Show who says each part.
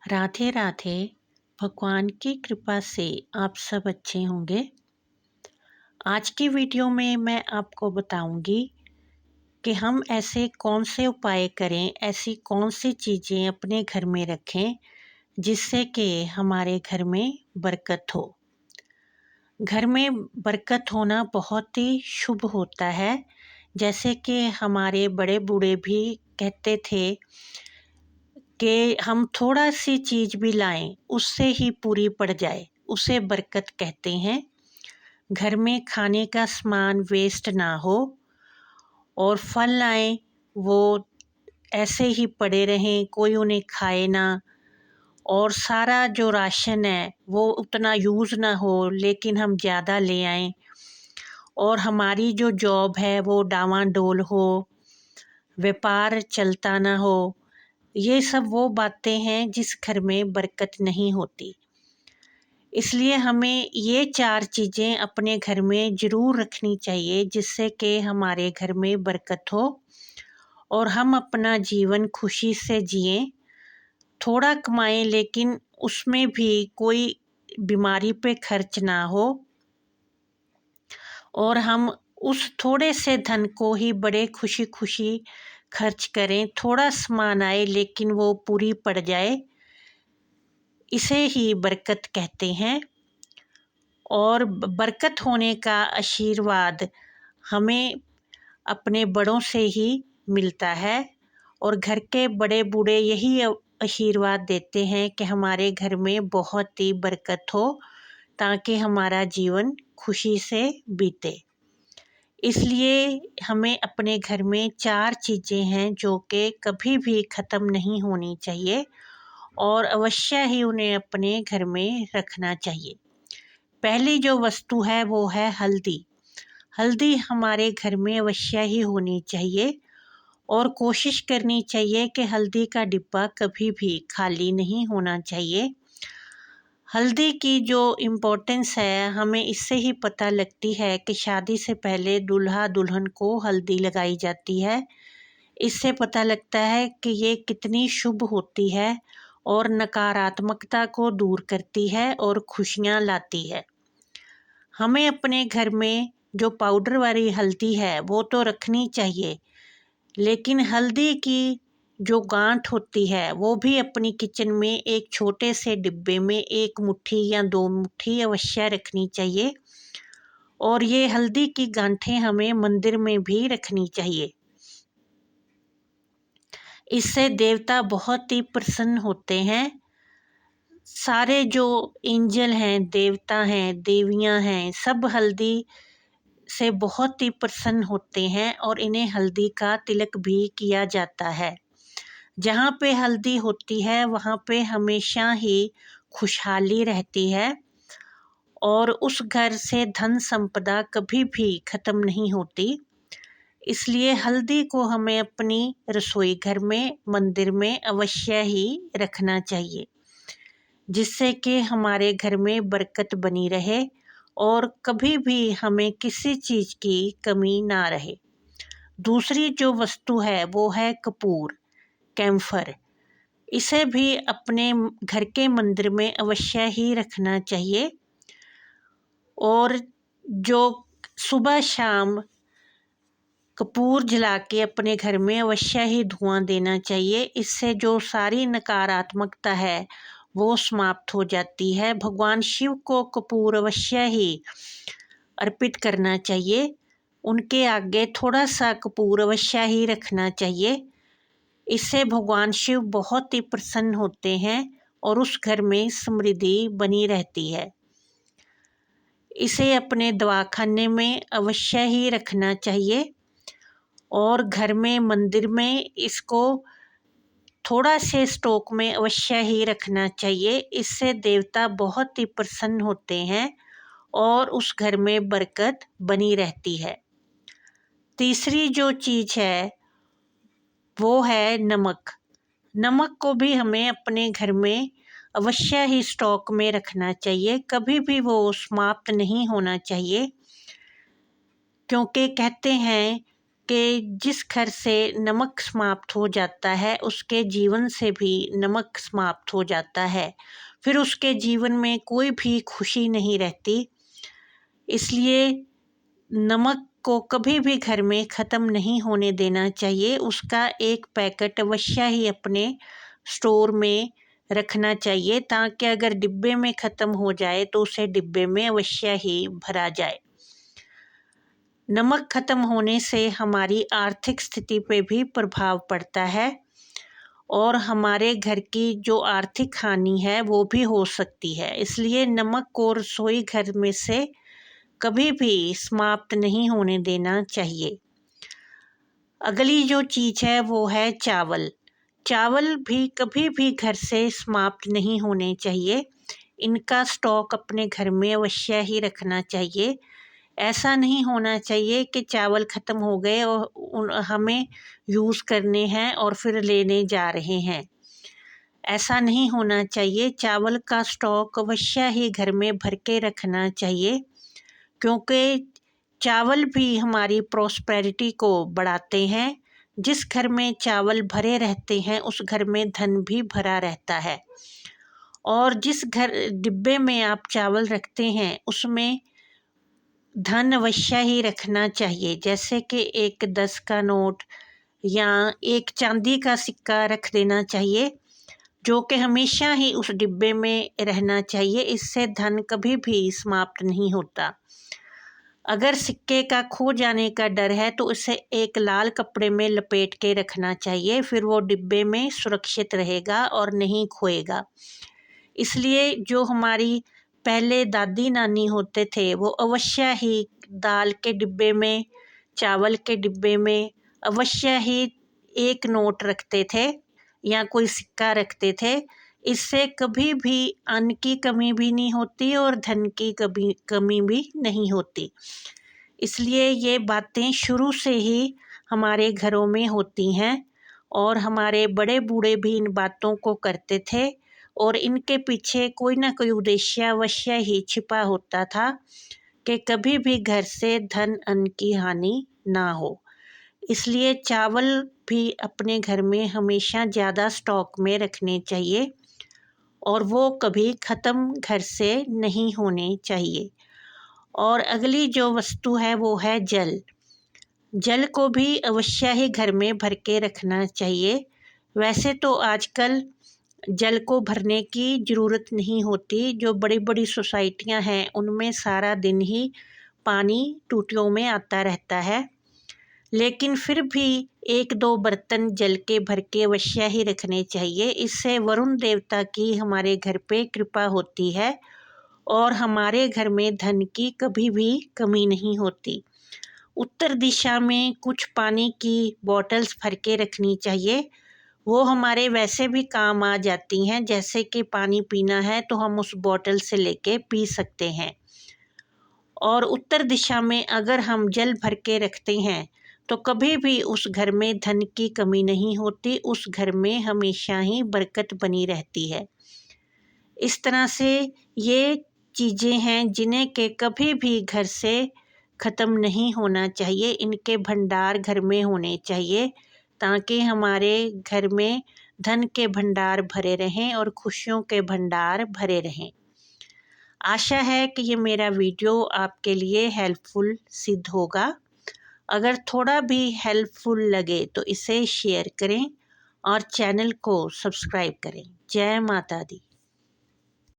Speaker 1: राधे राधे। भगवान की कृपा से आप सब अच्छे होंगे। आज की वीडियो में मैं आपको बताऊंगी कि हम ऐसे कौन से उपाय करें, ऐसी कौन सी चीज़ें अपने घर में रखें जिससे कि हमारे घर में बरकत हो। घर में बरकत होना बहुत ही शुभ होता है। जैसे कि हमारे बड़े बूढ़े भी कहते थे कि हम थोड़ा सी चीज़ भी लाएं उससे ही पूरी पड़ जाए, उसे बरकत कहते हैं। घर में खाने का सामान वेस्ट ना हो और फल लाएं वो ऐसे ही पड़े रहें, कोई उन्हें खाए ना। और सारा जो राशन है वो उतना यूज़ ना हो लेकिन हम ज़्यादा ले आएं। और हमारी जो जॉब है वो डावांडोल हो, व्यापार चलता ना हो। ये सब वो बातें हैं जिस घर में बरकत नहीं होती। इसलिए हमें ये 4 चीज़ें अपने घर में ज़रूर रखनी चाहिए जिससे कि हमारे घर में बरकत हो और हम अपना जीवन खुशी से जिएं। थोड़ा कमाएं लेकिन उसमें भी कोई बीमारी पे खर्च ना हो और हम उस थोड़े से धन को ही बड़े खुशी खुशी खर्च करें। थोड़ा सामान आए लेकिन वो पूरी पड़ जाए, इसे ही बरकत कहते हैं। और बरकत होने का आशीर्वाद हमें अपने बड़ों से ही मिलता है और घर के बड़े बूढ़े यही आशीर्वाद देते हैं कि हमारे घर में बहुत ही बरकत हो ताकि हमारा जीवन खुशी से बीते। इसलिए हमें अपने घर में 4 चीज़ें हैं जो कि कभी भी ख़त्म नहीं होनी चाहिए और अवश्य ही उन्हें अपने घर में रखना चाहिए। पहली जो वस्तु है वो है हल्दी। हल्दी हमारे घर में अवश्य ही होनी चाहिए और कोशिश करनी चाहिए कि हल्दी का डिब्बा कभी भी खाली नहीं होना चाहिए। हल्दी की जो इम्पोर्टेंस है हमें इससे ही पता लगती है कि शादी से पहले दूल्हा दुल्हन को हल्दी लगाई जाती है। इससे पता लगता है कि ये कितनी शुभ होती है और नकारात्मकता को दूर करती है और खुशियाँ लाती है। हमें अपने घर में जो पाउडर वाली हल्दी है वो तो रखनी चाहिए, लेकिन हल्दी की जो गांठ होती है वो भी अपनी किचन में एक छोटे से डिब्बे में 1 मुट्ठी या 2 मुट्ठी अवश्य रखनी चाहिए। और ये हल्दी की गांठें हमें मंदिर में भी रखनी चाहिए। इससे देवता बहुत ही प्रसन्न होते हैं। सारे जो एंजल हैं, देवता हैं, देवियां हैं, सब हल्दी से बहुत ही प्रसन्न होते हैं और इन्हें हल्दी का तिलक भी किया जाता है। जहाँ पे हल्दी होती है वहाँ पे हमेशा ही खुशहाली रहती है और उस घर से धन संपदा कभी भी ख़त्म नहीं होती। इसलिए हल्दी को हमें अपनी रसोई घर में, मंदिर में अवश्य ही रखना चाहिए जिससे कि हमारे घर में बरकत बनी रहे और कभी भी हमें किसी चीज़ की कमी ना रहे। दूसरी जो वस्तु है वो है कपूर, कैम्फर। इसे भी अपने घर के मंदिर में अवश्य ही रखना चाहिए और जो सुबह शाम कपूर जला के अपने घर में अवश्य ही धुआं देना चाहिए। इससे जो सारी नकारात्मकता है वो समाप्त हो जाती है। भगवान शिव को कपूर अवश्य ही अर्पित करना चाहिए। उनके आगे थोड़ा सा कपूर अवश्य ही रखना चाहिए। इससे भगवान शिव बहुत ही प्रसन्न होते हैं और उस घर में समृद्धि बनी रहती है। इसे अपने दवाखाने में अवश्य ही रखना चाहिए और घर में, मंदिर में इसको थोड़ा से स्टॉक में अवश्य ही रखना चाहिए। इससे देवता बहुत ही प्रसन्न होते हैं और उस घर में बरकत बनी रहती है। तीसरी जो चीज़ है वो है नमक। नमक को भी हमें अपने घर में अवश्य ही स्टॉक में रखना चाहिए, कभी भी वो समाप्त नहीं होना चाहिए। क्योंकि कहते हैं कि जिस घर से नमक समाप्त हो जाता है उसके जीवन से भी नमक समाप्त हो जाता है, फिर उसके जीवन में कोई भी खुशी नहीं रहती। इसलिए नमक को कभी भी घर में ख़त्म नहीं होने देना चाहिए। उसका एक पैकेट अवश्य ही अपने स्टोर में रखना चाहिए, ताकि अगर डिब्बे में ख़त्म हो जाए तो उसे डिब्बे में अवश्य ही भरा जाए। नमक ख़त्म होने से हमारी आर्थिक स्थिति पे भी प्रभाव पड़ता है और हमारे घर की जो आर्थिक हानि है वो भी हो सकती है। इसलिए नमक को रसोई घर में से कभी भी समाप्त नहीं होने देना चाहिए। अगली जो चीज़ है वो है चावल। चावल भी कभी भी घर से समाप्त नहीं होने चाहिए। इनका स्टॉक अपने घर में अवश्य ही रखना चाहिए। ऐसा नहीं होना चाहिए कि चावल ख़त्म हो गए और हमें यूज़ करने हैं और फिर लेने जा रहे हैं। ऐसा नहीं होना चाहिए। चावल का स्टॉक अवश्य ही घर में भर के रखना चाहिए, क्योंकि चावल भी हमारी प्रॉस्पेरिटी को बढ़ाते हैं। जिस घर में चावल भरे रहते हैं उस घर में धन भी भरा रहता है। और जिस घर डिब्बे में आप चावल रखते हैं उसमें धन अवश्य ही रखना चाहिए, जैसे कि एक 10 का नोट या एक चांदी का सिक्का रख देना चाहिए, जो कि हमेशा ही उस डिब्बे में रहना चाहिए। इससे धन कभी भी समाप्त नहीं होता। अगर सिक्के का खो जाने का डर है तो उसे एक लाल कपड़े में लपेट के रखना चाहिए, फिर वो डिब्बे में सुरक्षित रहेगा और नहीं खोएगा। इसलिए जो हमारी पहले दादी नानी होते थे वो अवश्य ही दाल के डिब्बे में, चावल के डिब्बे में अवश्य ही एक नोट रखते थे या कोई सिक्का रखते थे। इससे कभी भी अन्न की कमी भी नहीं होती और धन की कमी भी नहीं होती। इसलिए ये बातें शुरू से ही हमारे घरों में होती हैं और हमारे बड़े बूढ़े भी इन बातों को करते थे और इनके पीछे कोई ना कोई उद्देश्य अवश्य ही छिपा होता था कि कभी भी घर से धन अन्न की हानि ना हो। इसलिए चावल भी अपने घर में हमेशा ज़्यादा स्टॉक में रखने चाहिए और वो कभी ख़त्म घर से नहीं होने चाहिए। और अगली जो वस्तु है वो है जल। जल को भी अवश्य ही घर में भर के रखना चाहिए। वैसे तो आजकल जल को भरने की ज़रूरत नहीं होती। जो बड़ी बड़ी सोसाइटियां हैं उनमें सारा दिन ही पानी टूटियों में आता रहता है, लेकिन फिर भी एक दो बर्तन जल के भर के अवश्य ही रखने चाहिए। इससे वरुण देवता की हमारे घर पे कृपा होती है और हमारे घर में धन की कभी भी कमी नहीं होती। उत्तर दिशा में कुछ पानी की बॉटल्स भर के रखनी चाहिए। वो हमारे वैसे भी काम आ जाती हैं, जैसे कि पानी पीना है तो हम उस बॉटल से लेके पी सकते हैं। और उत्तर दिशा में अगर हम जल भर के रखते हैं तो कभी भी उस घर में धन की कमी नहीं होती। उस घर में हमेशा ही बरकत बनी रहती है। इस तरह से ये चीज़ें हैं जिन्हें के कभी भी घर से ख़त्म नहीं होना चाहिए। इनके भंडार घर में होने चाहिए ताकि हमारे घर में धन के भंडार भरे रहें और खुशियों के भंडार भरे रहें। आशा है कि ये मेरा वीडियो आपके लिए हेल्पफुल सिद्ध होगा। अगर थोड़ा भी हेल्पफुल लगे तो इसे शेयर करें और चैनल को सब्सक्राइब करें। जय माता दी।